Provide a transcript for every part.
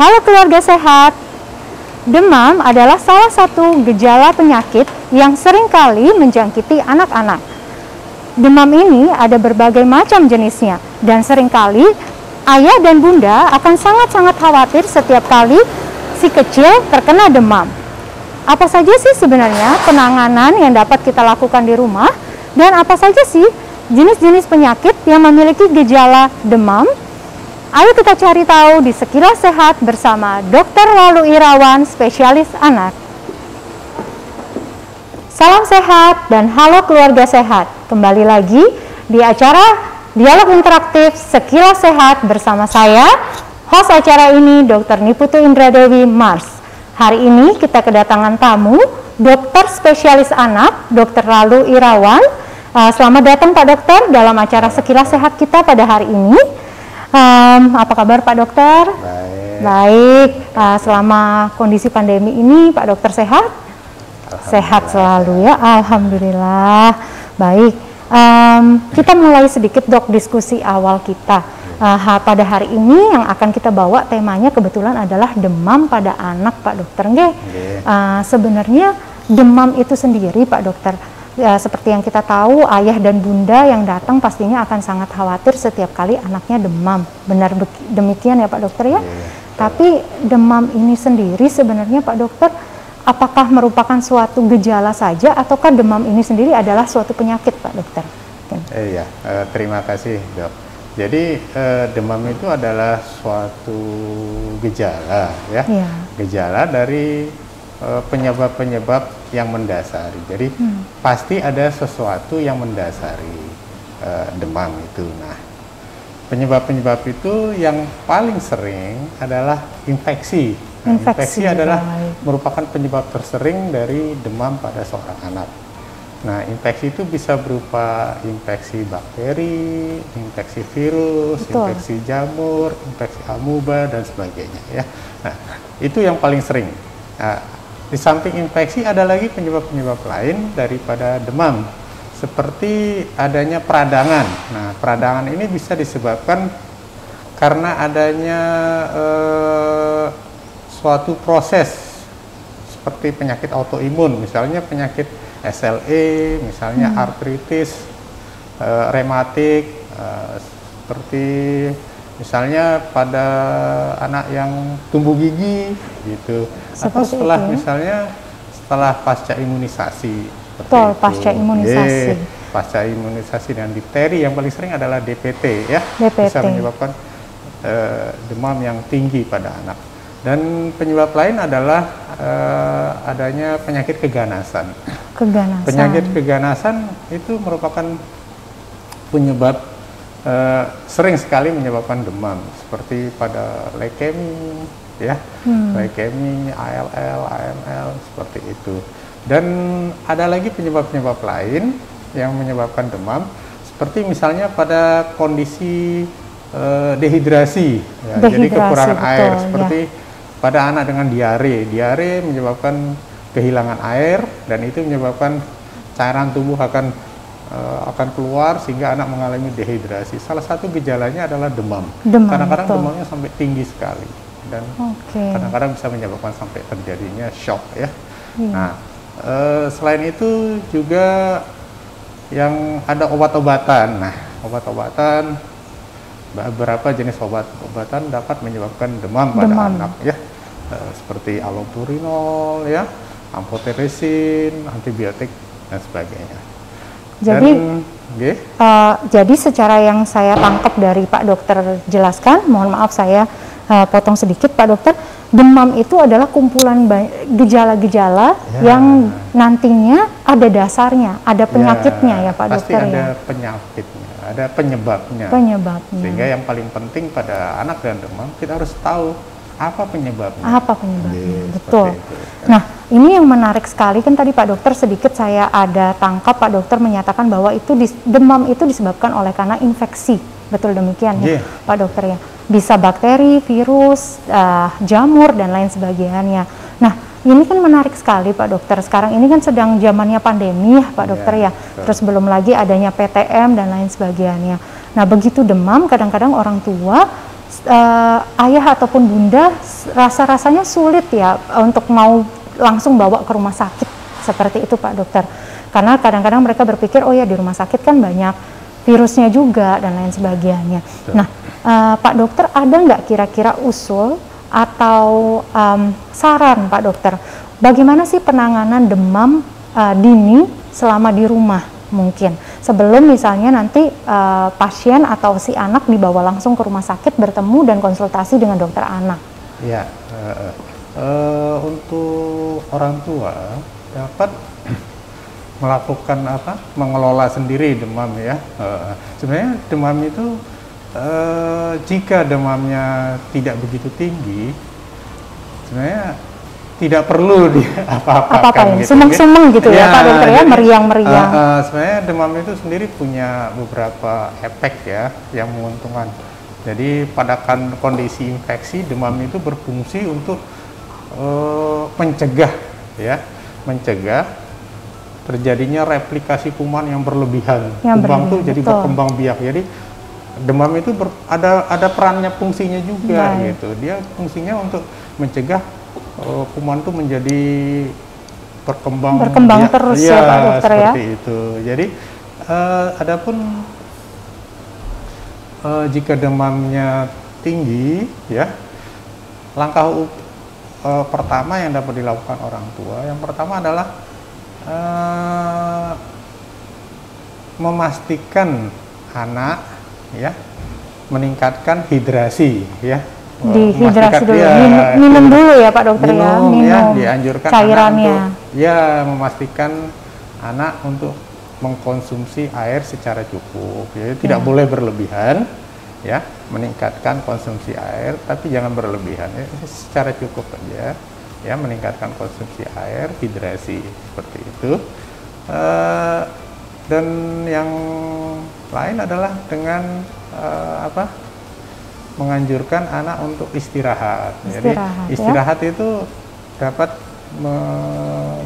Halo keluarga sehat. Demam adalah salah satu gejala penyakit yang seringkali menjangkiti anak-anak. Demam ini ada berbagai macam jenisnya dan seringkali ayah dan bunda akan sangat-sangat khawatir setiap kali si kecil terkena demam. Apa saja sih sebenarnya penanganan yang dapat kita lakukan di rumah dan apa saja sih jenis-jenis penyakit yang memiliki gejala demam? Ayo kita cari tahu di Sekilas Sehat bersama Dr. Lalu Irawan, spesialis anak. Salam sehat dan halo keluarga sehat. Kembali lagi di acara Dialog Interaktif Sekilas Sehat bersama saya, host acara ini Dr. Niputu Indradewi Mars. Hari ini kita kedatangan tamu, dokter spesialis anak, Dr. Lalu Irawan. Selamat datang Pak Dokter dalam acara Sekilas Sehat kita pada hari ini. Apa kabar Pak Dokter? Baik. Selama kondisi pandemi ini Pak Dokter sehat? Sehat selalu ya, alhamdulillah. Baik. Kita mulai sedikit Dok diskusi awal kita. Pada hari ini yang akan kita bawa temanya kebetulan adalah demam pada anak Pak Dokter. Sebenarnya demam itu sendiri Pak Dokter, ya, seperti yang kita tahu, ayah dan bunda yang datang pastinya akan sangat khawatir setiap kali anaknya demam. Benar demikian ya Pak Dokter ya? Tapi demam ini sendiri sebenarnya Pak Dokter, apakah merupakan suatu gejala saja ataukah demam ini sendiri adalah suatu penyakit Pak Dokter? Iya, terima kasih Dok. Jadi demam itu adalah suatu gejala ya, gejala dari penyebab-penyebab yang mendasari. Jadi pasti ada sesuatu yang mendasari demam itu. Nah, penyebab-penyebab itu yang paling sering adalah infeksi. Infeksi adalah merupakan penyebab tersering dari demam pada seorang anak. Nah, infeksi itu bisa berupa infeksi bakteri, infeksi virus, infeksi jamur, infeksi amuba dan sebagainya ya. Nah, itu yang paling sering. Nah, di samping infeksi ada lagi penyebab-penyebab lain daripada demam, seperti adanya peradangan. Nah, peradangan ini bisa disebabkan karena adanya suatu proses seperti penyakit autoimun, misalnya penyakit SLE, misalnya artritis, rematik, seperti misalnya pada anak yang tumbuh gigi gitu, atau setelah misalnya setelah pasca imunisasi. Pasca imunisasi. Pasca imunisasi dan difteri yang paling sering adalah DPT ya, bisa menyebabkan demam yang tinggi pada anak. Dan penyebab lain adalah adanya penyakit keganasan. Penyakit keganasan itu merupakan penyebab sering sekali menyebabkan demam, seperti pada leukemia ya, leukemia, ALL, AML seperti itu. Dan ada lagi penyebab-penyebab lain yang menyebabkan demam, seperti misalnya pada kondisi dehidrasi, ya, jadi kekurangan air, seperti pada anak dengan diare. Diare menyebabkan kehilangan air dan itu menyebabkan cairan tubuh akan keluar sehingga anak mengalami dehidrasi. Salah satu gejalanya adalah demam. Kadang-kadang demamnya sampai tinggi sekali dan kadang-kadang bisa menyebabkan sampai terjadinya shock ya. Nah, selain itu juga yang ada obat-obatan. Nah, obat-obatan, beberapa jenis obat-obatan dapat menyebabkan demam pada anak ya, seperti allopurinol ya, amphotericin, antibiotik dan sebagainya. Jadi secara yang saya tangkap dari Pak Dokter jelaskan, mohon maaf saya potong sedikit Pak Dokter, demam itu adalah kumpulan gejala-gejala yang nantinya ada dasarnya, ada penyakitnya ya Pak Dokter. Pasti ada penyakitnya, ada penyebabnya. Sehingga yang paling penting pada anak dan demam, kita harus tahu apa penyebabnya. Betul. Nah, ini yang menarik sekali kan tadi Pak Dokter sedikit saya ada tangkap Pak Dokter menyatakan bahwa itu demam itu disebabkan oleh karena infeksi. Betul demikian ya Pak Dokter ya. Bisa bakteri, virus, jamur dan lain sebagainya. Nah, ini kan menarik sekali Pak Dokter. Sekarang ini kan sedang zamannya pandemi ya Pak Dokter ya. Terus belum lagi adanya PTM dan lain sebagainya. Nah, begitu demam kadang-kadang orang tua ayah ataupun bunda rasa-rasanya sulit ya untuk mau langsung bawa ke rumah sakit seperti itu Pak Dokter. Karena kadang-kadang mereka berpikir, oh ya di rumah sakit kan banyak virusnya juga dan lain sebagainya. Nah, Pak Dokter, ada nggak kira-kira usul atau saran Pak Dokter, bagaimana sih penanganan demam dini selama di rumah mungkin, sebelum misalnya nanti pasien atau si anak dibawa langsung ke rumah sakit bertemu dan konsultasi dengan dokter anak? Ya, untuk orang tua dapat melakukan mengelola sendiri demam ya. Sebenarnya demam itu jika demamnya tidak begitu tinggi, sebenarnya tidak perlu di apa-apakan gitu. Sumeng-sumeng gitu ya Pak Dokter ya, meriang-meriang. Sebenarnya demam itu sendiri punya beberapa efek ya yang menguntungkan. Jadi pada kondisi infeksi, demam itu berfungsi untuk mencegah terjadinya replikasi kuman yang berlebihan. Kuman itu jadi berkembang biak. Jadi demam itu ada perannya, fungsinya juga gitu. Dia fungsinya untuk mencegah kuman itu menjadi berkembang terus ya Pak Dokter ya. Seperti itu. Jadi adapun jika demamnya tinggi ya, langkah pertama yang dapat dilakukan orang tua, yang pertama adalah memastikan anak ya meningkatkan hidrasi ya. Dihidrasi dulu, minum dulu ya Pak Dokter ya, minum ya, dianjurkan cairannya anak untuk ya memastikan anak untuk mengkonsumsi air secara cukup, jadi tidak boleh berlebihan ya, meningkatkan konsumsi air tapi jangan berlebihan ya, secara cukup aja ya, meningkatkan konsumsi air, hidrasi seperti itu. Dan yang lain adalah dengan menganjurkan anak untuk istirahat. Jadi istirahat ya? Itu dapat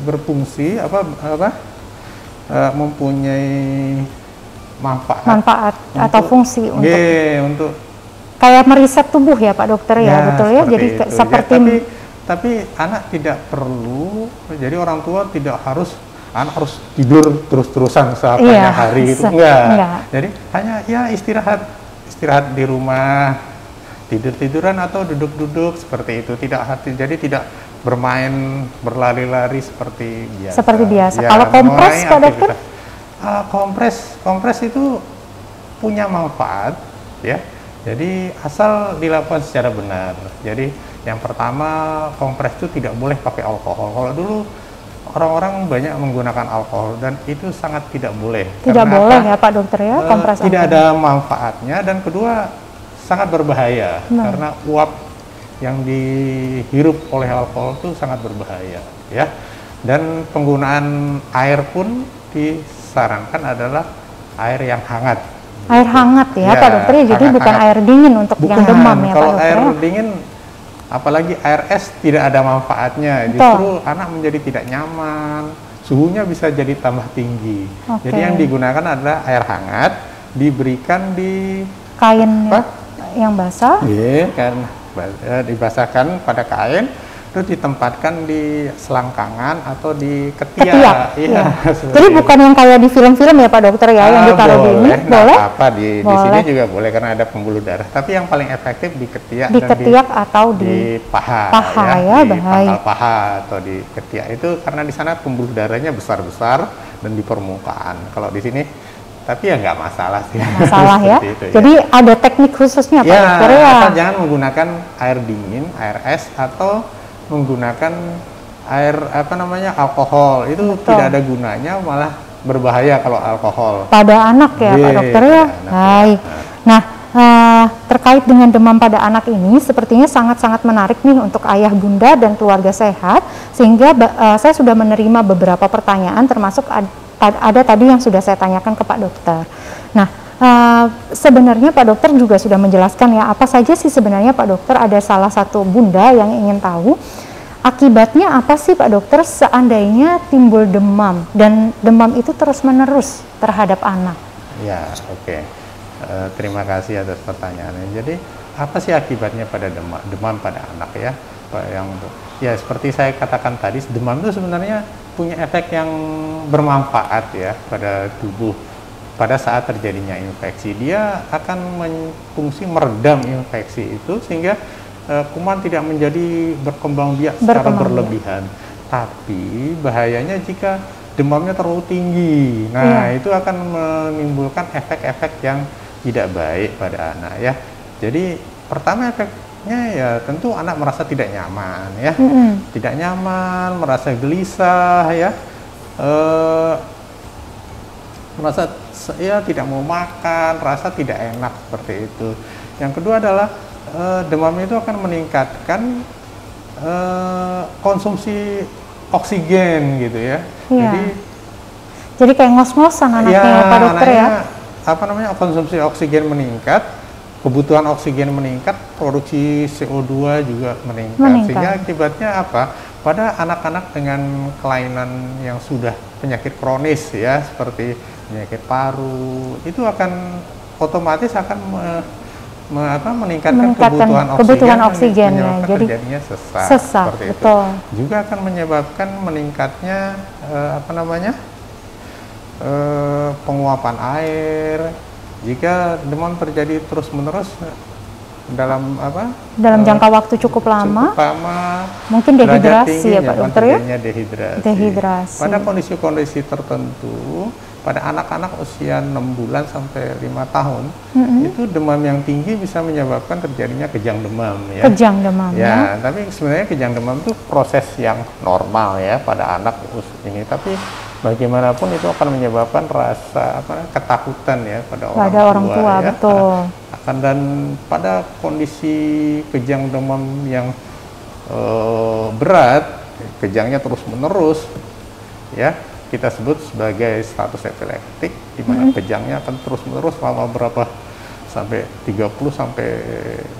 berfungsi mempunyai manfaat atau fungsi untuk kayak meriset tubuh ya Pak Dokter ya, betul ya. Jadi seperti ya, tapi anak tidak perlu, jadi orang tua tidak harus anak harus tidur terus-terusan sepanjang hari itu enggak. Jadi hanya ya istirahat di rumah, tidur-tiduran atau duduk-duduk seperti itu, jadi tidak bermain berlari-lari seperti biasa. Ya, kalau kompres Pak Dokter? Kompres itu punya manfaat ya, jadi asal dilakukan secara benar. Jadi yang pertama, kompres itu tidak boleh pakai alkohol. Kalau dulu orang-orang banyak menggunakan alkohol dan itu sangat tidak boleh. Tidak boleh ya Pak Dokter ya, kompres tidak ada manfaatnya, dan kedua sangat berbahaya karena uap yang dihirup oleh alkohol itu sangat berbahaya ya. Dan penggunaan air pun disarankan adalah air yang hangat. Air hangat ya Pak Dokter ya, jadi bukan air dingin untuk yang demam ya Pak Dokter. Kalau air dingin, apalagi air es, tidak ada manfaatnya. Justru anak menjadi tidak nyaman, suhunya bisa jadi tambah tinggi. Jadi yang digunakan adalah air hangat, diberikan di kain yang basah. Iya, kan dibasahkan pada kain, terus ditempatkan di selangkangan atau di ketiak. Iya. Jadi bukan yang kayak di film-film ya Pak Dokter ya, yang ditaruh di ini, boleh? Apa di sini juga boleh karena ada pembuluh darah. Tapi yang paling efektif di ketiak, atau di paha ya, di pangkal paha atau di ketiak itu, karena di sana pembuluh darahnya besar-besar dan di permukaan. Kalau di sini tapi ya nggak masalah sih. Masalah ya. Itu, jadi ada teknik khususnya Pak Dokter ya. Asal jangan menggunakan air dingin, air es, atau menggunakan air alkohol. Itu tidak ada gunanya, malah berbahaya kalau alkohol. Pada anak ya Pak Dokter ya. Baik. Nah, terkait dengan demam pada anak ini sepertinya sangat-sangat menarik nih untuk ayah bunda dan keluarga sehat, sehingga saya sudah menerima beberapa pertanyaan, termasuk ada tadi yang sudah saya tanyakan ke Pak Dokter. Nah, sebenarnya Pak Dokter juga sudah menjelaskan ya, apa saja sih sebenarnya Pak Dokter. Ada salah satu bunda yang ingin tahu akibatnya apa sih Pak Dokter seandainya timbul demam, dan demam itu terus-menerus terhadap anak. Ya, oke. Terima kasih atas pertanyaannya. Jadi apa sih akibatnya pada demam pada anak ya? Ya seperti saya katakan tadi, demam itu sebenarnya punya efek yang bermanfaat ya pada tubuh. Pada saat terjadinya infeksi, dia akan berfungsi meredam infeksi itu sehingga kuman tidak menjadi berkembang biak secara berlebihan. Tapi bahayanya jika demamnya terlalu tinggi, nah itu akan menimbulkan efek-efek yang tidak baik pada anak ya. Jadi pertama efeknya ya tentu anak merasa tidak nyaman ya, tidak nyaman, merasa gelisah ya, merasa ya tidak mau makan, rasa tidak enak seperti itu. Yang kedua adalah demam itu akan meningkatkan konsumsi oksigen gitu ya. Jadi kayak ngos-ngosan anaknya ya, Pak Dokter ya. Apa namanya, konsumsi oksigen meningkat, kebutuhan oksigen meningkat, produksi CO2 juga meningkat. Sehingga akibatnya apa? Pada anak-anak dengan kelainan yang sudah penyakit kronis ya, seperti penyakit paru, itu akan otomatis akan meningkatkan kebutuhan oksigennya, jadi terjadinya sesak seperti betul. Itu juga akan menyebabkan meningkatnya penguapan air. Jika demam terjadi terus-menerus dalam jangka waktu cukup lama, mungkin dehidrasi ya Pak Dokter ya. Dehidrasi. Pada kondisi-kondisi tertentu, pada anak-anak usia 6 bulan sampai 5 tahun, itu demam yang tinggi bisa menyebabkan terjadinya kejang demam ya. Kejang demam ya. Tapi sebenarnya kejang demam itu proses yang normal ya pada anak ini, tapi bagaimanapun itu akan menyebabkan rasa ketakutan ya pada orang tua ya. Betul. Dan pada kondisi kejang demam yang berat, kejangnya terus-menerus ya, kita sebut sebagai status epileptik, di mana kejangnya akan terus-menerus selama berapa, sampai 30 sampai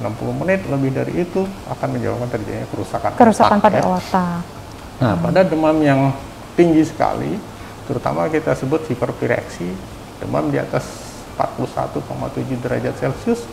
60 menit, lebih dari itu akan menyebabkan terjadinya kerusakan pada ya. otak. Nah, pada demam yang tinggi sekali, terutama kita sebut hiperpireksi, demam di atas 41,7 derajat Celcius,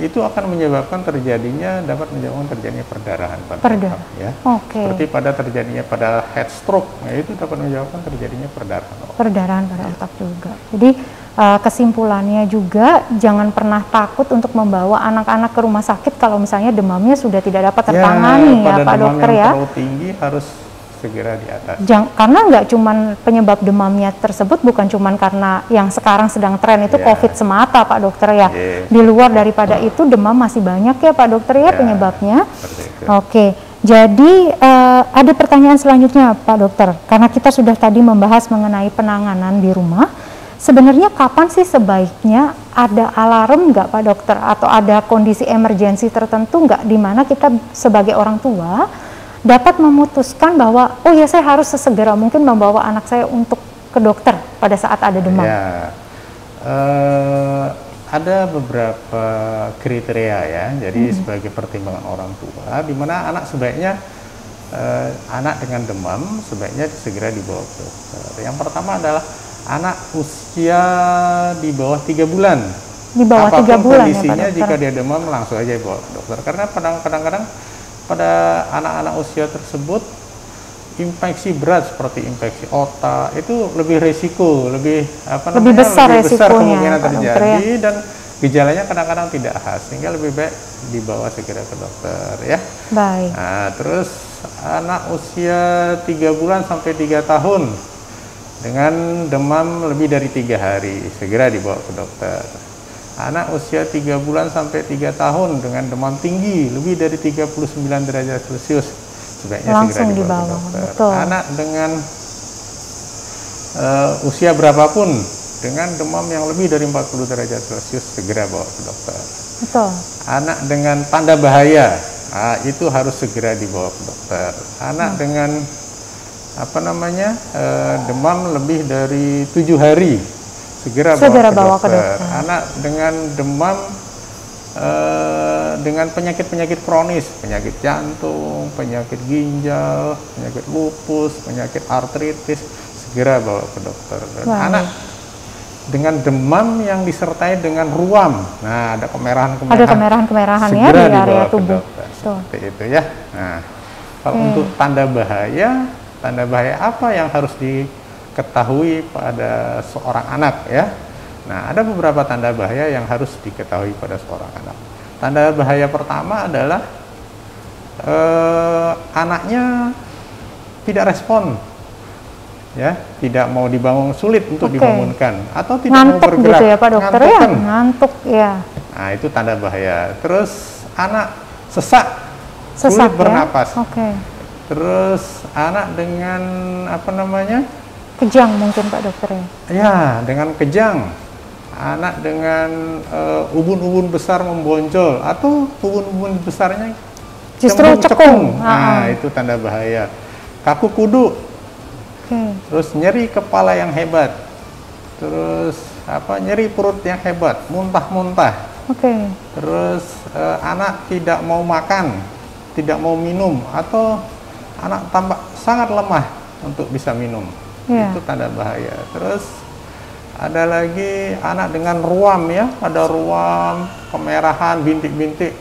itu akan dapat menyebabkan terjadinya perdarahan pada otak ya. Seperti terjadinya pada head stroke, nah itu dapat menyebabkan terjadinya perdarahan otak. Perdarahan pada otak juga. Jadi kesimpulannya juga jangan pernah takut untuk membawa anak-anak ke rumah sakit kalau misalnya demamnya sudah tidak dapat tertangani ya Pak Dokter ya. Terlalu tinggi harus segera di atas. Karena nggak cuman penyebab demamnya tersebut bukan cuman karena yang sekarang sedang tren itu COVID semata Pak Dokter ya. Di luar daripada itu demam masih banyak ya Pak Dokter ya penyebabnya. Jadi ada pertanyaan selanjutnya Pak Dokter, karena kita sudah tadi membahas mengenai penanganan di rumah. Sebenarnya kapan sih sebaiknya ada alarm nggak Pak Dokter, atau ada kondisi emergensi tertentu nggak di mana kita sebagai orang tua dapat memutuskan bahwa oh ya saya harus sesegera mungkin membawa anak saya untuk ke dokter pada saat ada demam? Ada beberapa kriteria ya, jadi sebagai pertimbangan orang tua, di mana anak sebaiknya anak dengan demam sebaiknya segera dibawa ke dokter. Yang pertama adalah anak usia di bawah 3 bulan. Di bawah 3 bulan kondisinya ya, jika dia demam langsung aja dibawa ke dokter, karena kadang-kadang pada anak-anak usia tersebut infeksi berat seperti infeksi otak itu lebih risiko, lebih besar kemungkinan terjadi ya. Dan gejalanya kadang-kadang tidak khas, sehingga lebih baik dibawa segera ke dokter ya. Baik. Nah, terus anak usia 3 bulan sampai 3 tahun dengan demam lebih dari 3 hari segera dibawa ke dokter. Anak usia 3 bulan sampai 3 tahun dengan demam tinggi lebih dari 39 derajat Celcius sebaiknya langsung segera dibawa ke dokter. Betul. Anak dengan usia berapapun dengan demam yang lebih dari 40 derajat Celcius segera bawa ke dokter. Betul. Anak dengan tanda bahaya, itu harus segera dibawa ke dokter. Anak dengan demam lebih dari 7 hari segera bawa ke dokter. Anak dengan demam dengan penyakit-penyakit kronis, penyakit jantung, penyakit ginjal, penyakit lupus, penyakit artritis, segera bawa ke dokter. Dan anak dengan demam yang disertai dengan ruam. Nah, ada kemerahan-kemerahan. Ada kemerahan-kemerahan ya di area tubuh. Seperti itu ya. Nah, kalau untuk tanda bahaya apa yang harus diketahui pada seorang anak ya? Nah, ada beberapa tanda bahaya yang harus diketahui pada seorang anak. Tanda bahaya pertama adalah anaknya tidak respon. Ya, tidak mau dibangun, sulit untuk dibangunkan atau tidak ngantuk mau bergerak gitu ya Pak Dokter ya, ngantuk ya. Nah, itu tanda bahaya. Terus anak sesak sulit bernapas. Terus anak dengan kejang mungkin Pak Dokter ya. Ya, dengan kejang. Anak dengan ubun-ubun besar membonjol atau ubun-ubun besarnya justru cekung. Nah, itu tanda bahaya. Kaku kudu. Terus nyeri kepala yang hebat, terus nyeri perut yang hebat, muntah-muntah. Terus anak tidak mau makan, tidak mau minum, atau anak tampak sangat lemah untuk bisa minum. Itu tanda bahaya. Terus ada lagi anak dengan ruam ya, ada ruam, kemerahan, bintik-bintik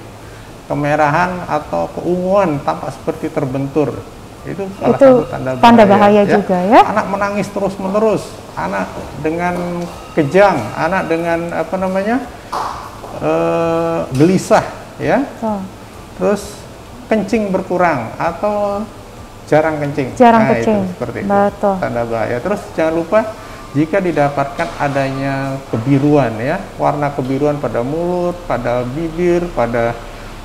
kemerahan atau keunguan tampak seperti terbentur. Itu salah satu tanda bahaya ya. Juga ya. Anak menangis terus-menerus, anak dengan kejang, anak dengan gelisah ya. Terus kencing berkurang atau jarang kencing. Itu seperti itu. Tanda bahaya. Terus jangan lupa jika didapatkan adanya kebiruan ya, warna kebiruan pada mulut, pada bibir, pada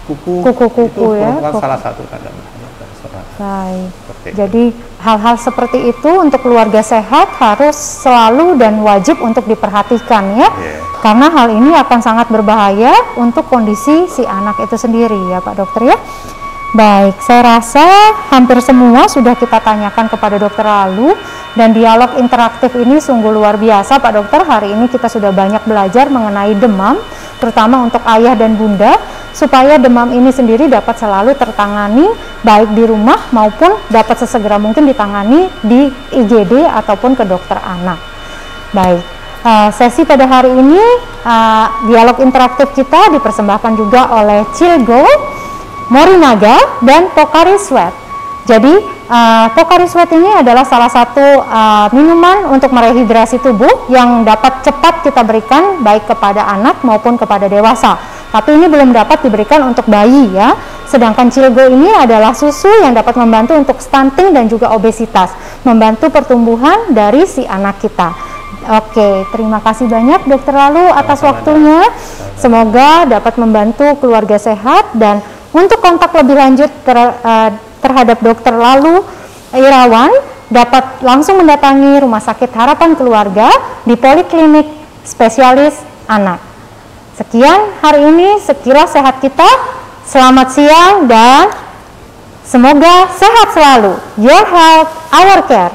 kuku itu merupakan salah satu tanda bahaya. Baik. Jadi hal-hal seperti itu untuk keluarga sehat harus selalu dan wajib untuk diperhatikan ya. Karena hal ini akan sangat berbahaya untuk kondisi si anak itu sendiri ya Pak Dokter ya. Baik, saya rasa hampir semua sudah kita tanyakan kepada Dokter Lalu, dan dialog interaktif ini sungguh luar biasa Pak Dokter. Hari ini kita sudah banyak belajar mengenai demam, terutama untuk ayah dan bunda, supaya demam ini sendiri dapat selalu tertangani baik di rumah maupun dapat sesegera mungkin ditangani di IGD ataupun ke dokter anak. Baik, sesi pada hari ini dialog interaktif kita dipersembahkan juga oleh Cilgo, Morinaga, dan Pocari Sweat. Jadi Pocari Sweat ini adalah salah satu minuman untuk merehidrasi tubuh yang dapat cepat kita berikan baik kepada anak maupun kepada dewasa. Tapi ini belum dapat diberikan untuk bayi ya. Sedangkan Cilgo ini adalah susu yang dapat membantu untuk stunting dan juga obesitas, membantu pertumbuhan dari si anak kita. Oke, terima kasih banyak Dokter Lalu atas waktunya. Semoga dapat membantu keluarga sehat, dan untuk kontak lebih lanjut terhadap Dokter Lalu Irawan dapat langsung mendatangi Rumah Sakit Harapan Keluarga di Poliklinik Spesialis Anak. Sekian hari ini sekilas sehat kita. Selamat siang dan semoga sehat selalu. Your health, our care.